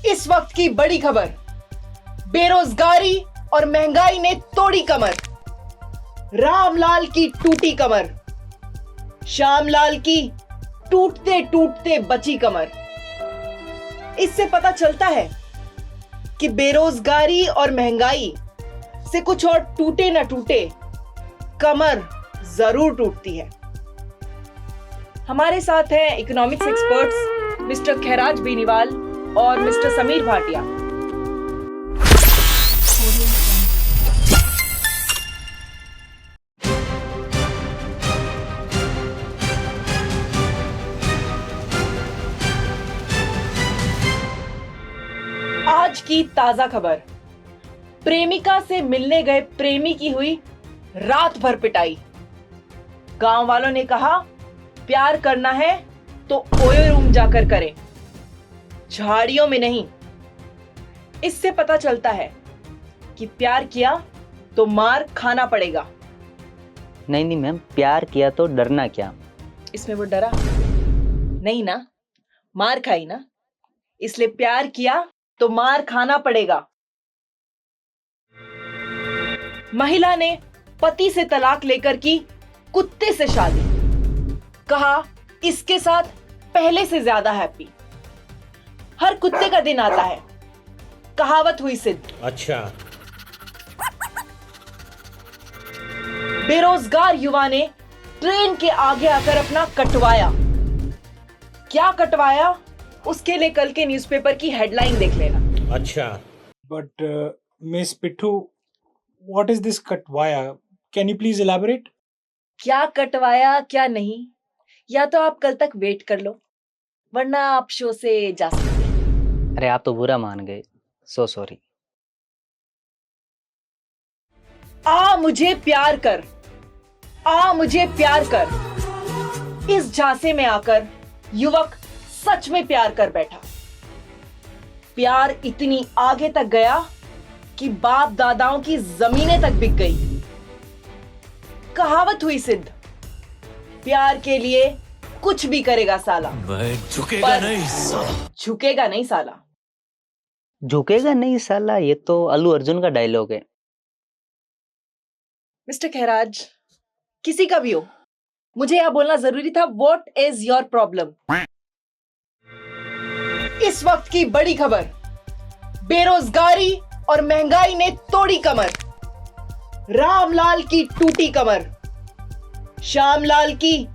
इस वक्त की बड़ी खबर, बेरोजगारी और महंगाई ने तोड़ी कमर। रामलाल की टूटी कमर, श्यामलाल की टूटते टूटते बची कमर। इससे पता चलता है कि बेरोजगारी और महंगाई से कुछ और टूटे ना टूटे, कमर जरूर टूटती है। हमारे साथ हैं इकोनॉमिक्स एक्सपर्ट्स मिस्टर खैराज बेनीवाल और मिस्टर समीर भाटिया। आज की ताजा खबर, प्रेमिका से मिलने गए प्रेमी की हुई रात भर पिटाई। गांव वालों ने कहा प्यार करना है तो ओयो रूम जाकर करें, झाड़ियों में नहीं। इससे पता चलता है कि प्यार किया तो मार खाना पड़ेगा। नहीं नहीं मैम, प्यार किया तो डरना क्या। इसमें वो डरा नहीं ना, मार खाई ना, इसलिए प्यार किया तो मार खाना पड़ेगा। महिला ने पति से तलाक लेकर की कुत्ते से शादी, कहा इसके साथ पहले से ज्यादा हैप्पी। हर कुत्ते का दिन आता है, कहावत हुई सिद्ध। अच्छा। बेरोजगार युवा ने ट्रेन के आगे आकर अपना कटवाया। क्या कटवाया, उसके लिए कल के न्यूज़पेपर की हेडलाइन देख लेना। अच्छा। But Miss Pittu, what is this katwaya? Can you please elaborate? क्या कटवाया क्या नहीं, या तो आप कल तक वेट कर लो, वरना आप शो से जा सकते हैं। अरे आप तो बुरा मान गए, सो सॉरी। आ मुझे प्यार कर, आ मुझे प्यार कर। इस झांसे में आकर युवक सच में प्यार कर बैठा। प्यार इतनी आगे तक गया कि बाप दादाओं की जमीनें तक बिक गई। कहावत हुई सिद्ध, प्यार के लिए कुछ भी करेगा साला, झुकेगा नहीं साला। झुकेगा नहीं साला। झुकेगा नहीं साला, ये तो अल्लू अर्जुन का डायलॉग है। मिस्टर खैराज, किसी का भी हो, मुझे यह बोलना जरूरी था, व्हाट इज योर प्रॉब्लम। इस वक्त की बड़ी खबर, बेरोजगारी और महंगाई ने तोड़ी कमर। रामलाल की टूटी कमर, श्यामलाल की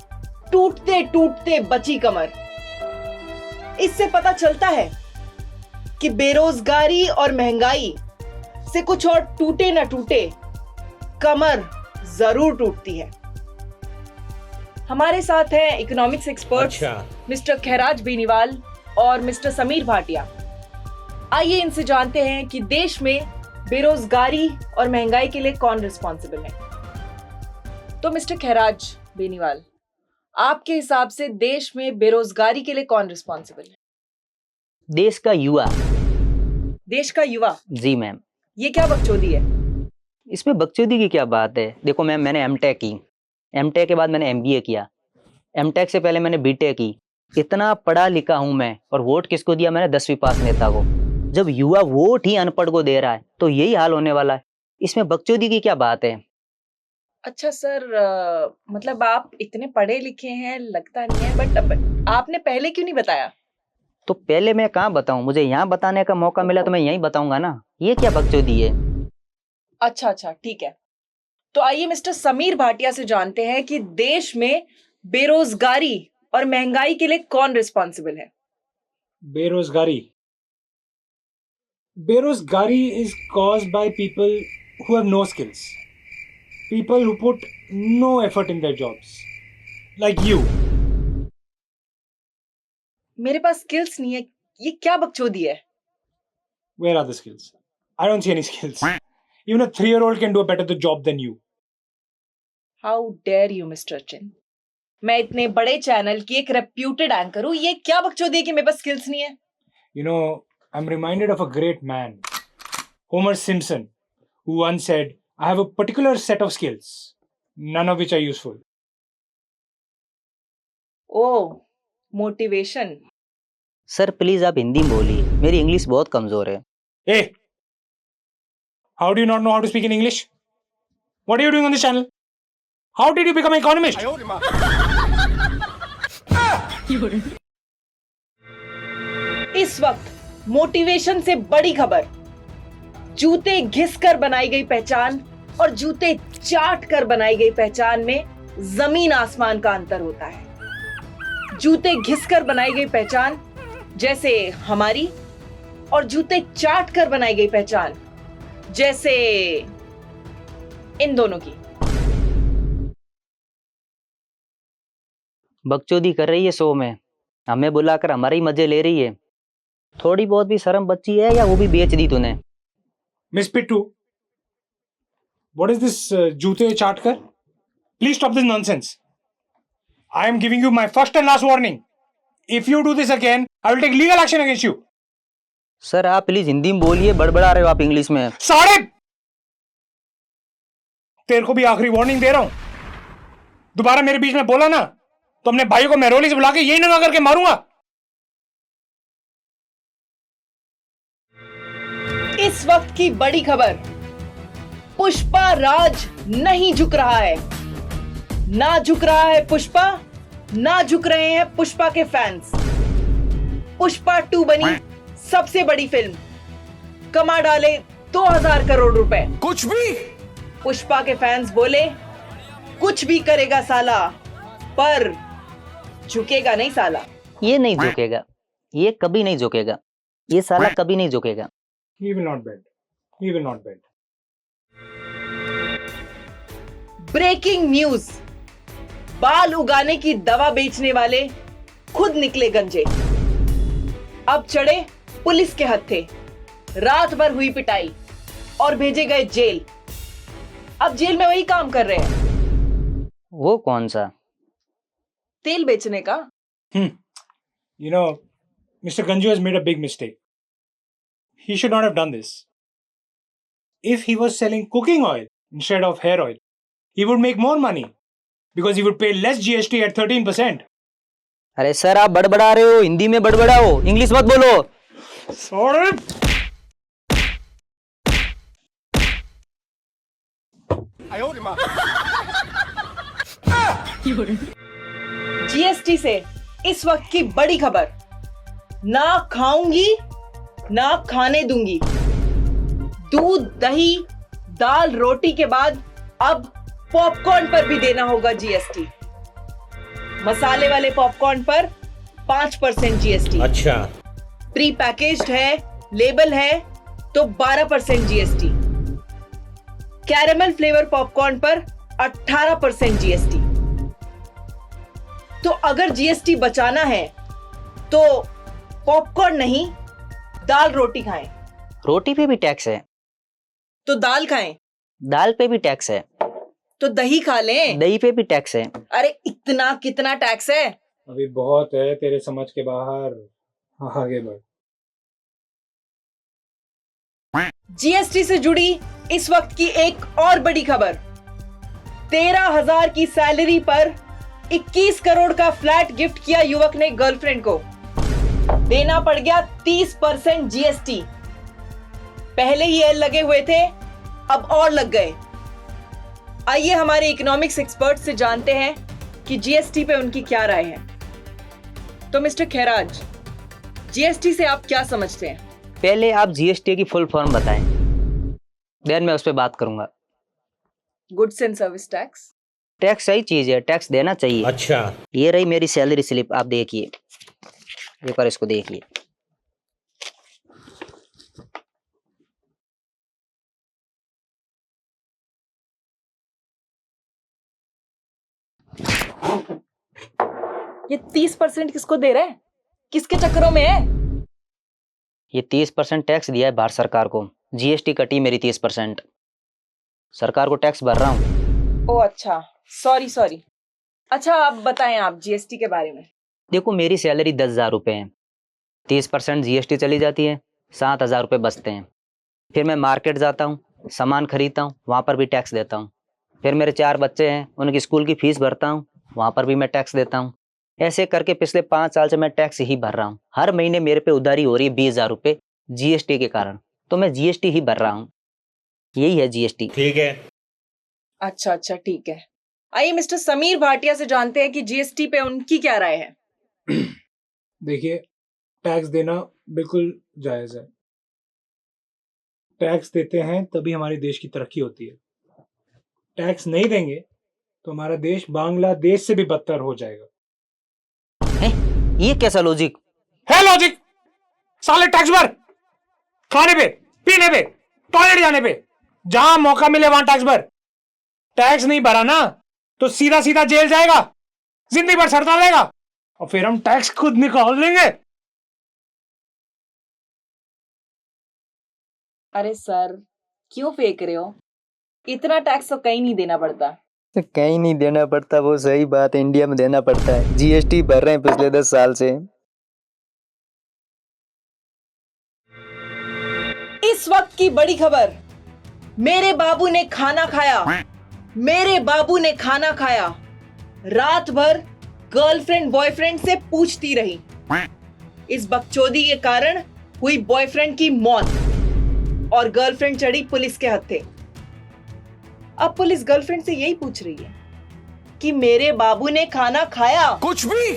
टूटते टूटते बची कमर। इससे पता चलता है कि बेरोजगारी और महंगाई से कुछ और टूटे ना टूटे, कमर जरूर टूटती है। हमारे साथ हैं इकोनॉमिक्स एक्सपर्ट्स मिस्टर खैराज बेनीवाल और मिस्टर समीर भाटिया। आइए इनसे जानते हैं कि देश में बेरोजगारी और महंगाई के लिए कौन रिस्पॉन्सिबल है। तो मिस्टर खैराज बेनीवाल, आपके हिसाब से देश में बेरोजगारी के लिए कौन रिस्पॉन्सिबल है? देश का युवा। देश का युवा? जी मैम। ये क्या बकचोदी है? इसमें बकचोदी की क्या बात है। देखो मैम, मैंने एमटेक की, एमटेक के बाद मैंने एमबीए किया, एमटेक से पहले मैंने बीटेक की। इतना पढ़ा लिखा हूं मैं, और वोट किसको दिया मैंने? 10वीं पास नेता को। जब युवा वोट ही अनपढ़ को दे रहा है तो यही हाल होने वाला है। इसमें बकचोदी की क्या बात है। अच्छा सर, मतलब आप इतने पढ़े लिखे हैं लगता नहीं है, बट आपने पहले क्यों नहीं बताया? तो पहले मैं कहाँ बताऊं, मुझे यहाँ बताने का मौका मिला तो मैं यहीं बताऊंगा ना। ये क्या बकचोदी है। अच्छा ठीक है। तो आइए मिस्टर समीर भाटिया से जानते हैं कि देश में बेरोजगारी और महंगाई के लिए कौन रिस्पॉन्सिबल है। Berozgari is caused by people who have no skills. People who put no effort in their jobs. Like you. मेरे पास स्किल्स नहीं है, ये क्या बकचोदी है? Where are the skills? I don't see any skills. Even a 3-year-old can do a better job than you. How dare you, Mr. Chin? मैं इतने बड़े चैनल की एक रेप्यूटेड एंकर हूँ, ये क्या बकचोदी है कि मेरे पास स्किल्स नहीं है? You know, I'm reminded of a great man, Homer Simpson, who once said, I have a particular set of skills, none of which are useful. Oh, motivation. Sir please आप हिंदी में बोलिए, मेरी इंग्लिश बहुत कमजोर है। Hey, how do you not know how to speak in English? What are you doing on this channel? How did you become an economist? इस वक्त motivation से बड़ी खबर, जूते घिस कर बनाई गई पहचान और जूते चाट कर बनाई गई पहचान में जमीन आसमान का अंतर होता है। जूते घिस कर बनाई गई पहचान जैसे हमारी, और जूते चाट कर बनाई गई पहचान जैसे इन दोनों की। बकचोदी कर रही है शो में, हमें बुलाकर हमारे ही मजे ले रही है। थोड़ी बहुत भी शर्म बच्ची है या वो भी बेच दी तूने? Miss Pittu, what is this jute chatkar? Please stop this nonsense. I am giving you my first and last warning. If you do this again, I will take legal action against you. Sir आप please Hindi में बोलिए, बड़बड़ा रहे हो आप English में। सारे तेरे को भी आखिरी वार्निंग दे रहा हूं, दोबारा मेरे बीच में बोला ना तो अपने भाई को मेहरौली से बुला के यही नंगा करके मारूंगा। इस वक्त की बड़ी खबर, पुष्पा राज नहीं झुक रहा है। ना झुक रहा है पुष्पा, ना झुक रहे हैं पुष्पा के फैंस। पुष्पा 2 बनी सबसे बड़ी फिल्म, कमा डाले 2000 करोड़ रुपए। कुछ भी पुष्पा के फैंस बोले कुछ भी करेगा साला, पर झुकेगा नहीं साला। ये नहीं झुकेगा, ये कभी नहीं झुकेगा, ये साला कभी नहीं झुकेगा। He will not bend. He will not bend. Breaking news, बाल उगाने की दवा बेचने वाले खुद निकले गंजे। अब चढ़े पुलिस के हत्थे, रात भर हुई पिटाई और भेजे गए जेल। अब जेल में वही काम कर रहे हैं। वो कौन सा? तेल बेचने का। You know, Mr. Ganju has made a big mistake. He should not have done this. If he was selling cooking oil instead of hair oil, he would make more money because he would pay less GST at 13%. अरे sir आप बड़बड़ा रहे हो, हिंदी में बड़बड़ाओ, English मत बोलो। Sorry. GST से इस वक्त की बड़ी खबर, ना खाऊंगी ना खाने दूंगी। दूध, दही, दाल, रोटी के बाद अब पॉपकॉर्न पर भी देना होगा जीएसटी। मसाले वाले पॉपकॉर्न पर 5% जीएसटी। अच्छा, प्री पैकेज्ड है, लेबल है तो 12% जीएसटी। कैरेमल फ्लेवर पॉपकॉर्न पर 18% जीएसटी। तो अगर जीएसटी बचाना है तो पॉपकॉर्न नहीं, दाल रोटी खाएं। रोटी पे भी टैक्स है, तो दाल खाएं। दाल पे भी टैक्स है, तो दही खा लें। दही पे भी टैक्स है। अरे इतना कितना टैक्स है? अभी बहुत है तेरे समझ के बाहर, आगे बढ़। जीएसटी से जुड़ी इस वक्त की एक और बड़ी खबर, 13,000 की सैलरी पर 21 करोड़ का फ्लैट गिफ्ट किया युवक ने गर्लफ्रेंड को, देना पड़ गया 30% जीएसटी। पहले ही एल लगे हुए थे, अब और लग गए। आइए हमारे इकोनॉमिक्स एक्सपर्ट से जानते हैं कि जीएसटी पे उनकी क्या राय है। तो मिस्टर खैराज, जीएसटी से आप क्या समझते हैं? पहले आप जीएसटी की फुल फॉर्म बताएं, देन मैं उस पर बात करूंगा। Goods and service tax. Tax सही चीज है, टैक्स देना चाहिए। अच्छा, ये रही मेरी सैलरी स्लिप, आप देखिए, एक बार इसको देखिए। ये 30% किसको दे रहे हैं? किसके चक्करों में है? ये 30% टैक्स दिया है भारत सरकार को, जीएसटी कटी मेरी 30%। सरकार को टैक्स भर रहा हूँ। ओ अच्छा, सॉरी। अच्छा आप बताएं आप जीएसटी के बारे में। देखो मेरी सैलरी 10,000 रुपये है, 30% जीएसटी चली जाती है, 7,000 रुपये बचते हैं। फिर मैं मार्केट जाता हूँ, सामान खरीदता हूँ, वहाँ पर भी टैक्स देता हूँ। फिर मेरे 4 बच्चे हैं, उनकी स्कूल की फीस भरता हूँ, वहाँ पर भी मैं टैक्स देता हूँ। ऐसे करके पिछले 5 साल से मैं टैक्स ही भर रहा हूँ। हर महीने मेरे पे उधारी हो रही है 20,000 रुपये जीएसटी के कारण, तो मैं जीएसटी ही भर रहा हूँ। यही है जीएसटी। ठीक है। अच्छा अच्छा ठीक है। आइए मिस्टर समीर भाटिया से जानते हैं कि जीएसटी पे उनकी क्या राय है। देखिए, टैक्स देना बिल्कुल जायज है। टैक्स देते हैं तभी हमारे देश की तरक्की होती है। टैक्स नहीं देंगे तो हमारा देश बांग्लादेश से भी बदतर हो जाएगा। ये कैसा लॉजिक है? लॉजिक साले टैक्स भर, खाने पे, पीने पे, टॉयलेट जाने पे, जहां मौका मिले वहां टैक्स भर। टैक्स नहीं भरा ना तो सीधा सीधा जेल जाएगा, जिंदगी भर सड़ता रहेगा और फिर हम टैक्स खुद निकाल लेंगे। अरे सर, क्यों फेंक रहे हो? इतना टैक्स तो कहीं नहीं देना पड़ता। तो कहीं नहीं देना पड़ता, वो सही बात है, इंडिया में देना पड़ता है। जीएसटी भर रहे हैं पिछले 10 साल से। इस वक्त की बड़ी खबर, मेरे बाबू ने खाना खाया, मेरे बाबू ने खाना खाया। रात भर गर्लफ्रेंड बॉयफ्रेंड से पूछती रही। इस बकचोदी के कारण हुई बॉयफ्रेंड की मौत और गर्लफ्रेंड चढ़ी पुलिस के हत्थे। अब पुलिस गर्लफ्रेंड से यही पूछ रही है कि मेरे बाबू ने खाना खाया। कुछ भी।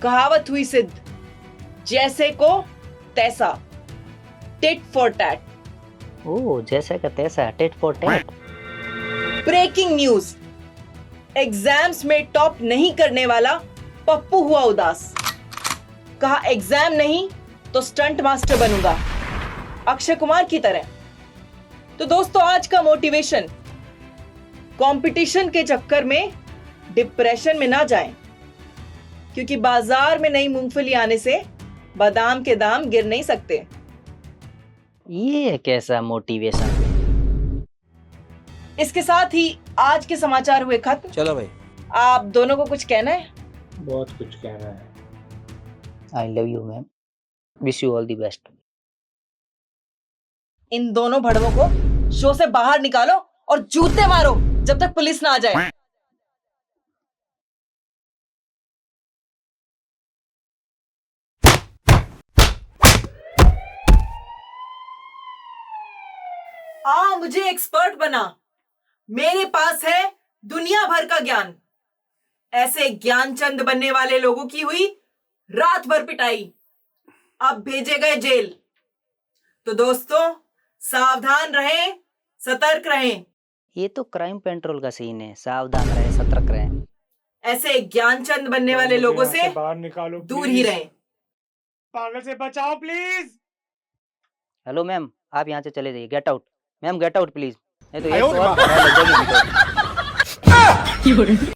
कहावत हुई सिद्ध, जैसे को तैसा, टिट फॉर टैट। ओह, जैसा का तैसा, tit for tat. Breaking news, exams में टॉप नहीं करने वाला पप्पू हुआ उदास। कहा एग्जाम नहीं तो स्टंट मास्टर बनूंगा, अक्षय कुमार की तरह। तो दोस्तों, आज का मोटिवेशन, कंपटीशन के चक्कर में डिप्रेशन में ना जाएं, क्योंकि बाजार में नई मूंगफली आने से बादाम के दाम गिर नहीं सकते। ये कैसा मोटिवेशन। इसके साथ ही आज के समाचार हुए खत्म। चलो भाई। आप दोनों को कुछ कहना है? बहुत कुछ कहना है। I love you ma'am, wish you all the best. इन दोनों भड़वों को शो से बाहर निकालो और जूते मारो जब तक पुलिस ना आ जाए। मुझे एक्सपर्ट बना, मेरे पास है दुनिया भर का ज्ञान। ऐसे ज्ञानचंद बनने वाले लोगों की हुई रात भर पिटाई, अब भेजे गए जेल। तो दोस्तों, सावधान रहें, सतर्क रहें। ये तो क्राइम पेट्रोल का सीन है, सावधान रहें, सतर्क रहें। ऐसे ज्ञानचंद बनने वाले लोगों से बाहर निकालो, दूर ही रहें। पागल से बचाओ प्लीज। हेलो मैम, आप यहाँ से चले जाइए, get out. Ma'am get out please, नहीं तो एक और लग जाएगी।